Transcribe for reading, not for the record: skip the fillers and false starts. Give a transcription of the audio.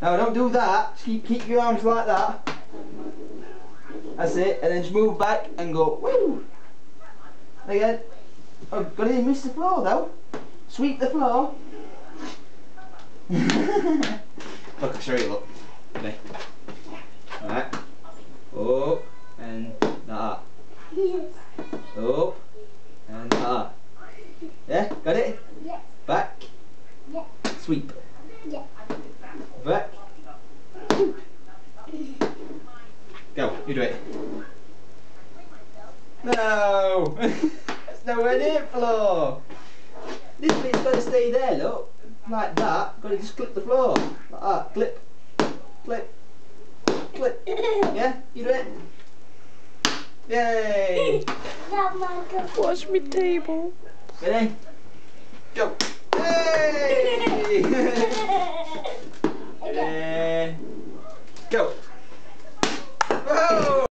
Now don't do that. Just keep your arms like that. That's it. And then just move back and go woo. Again. Oh, gotta miss the floor though. Sweep the floor. Look, I'll show you. Look. Okay. Alright. Up and that. Up and that. Yeah, got it? Yeah. Back. Yeah. Sweep. Yeah. Back. Go, you do it. No! It's nowhere near floor. This bit's got to stay there, look. Like that. Got to just clip the floor. Like that. Clip. Clip. Clip. Yeah, you do it. Yay! Watch me table. Ready? Go. Hey! Go.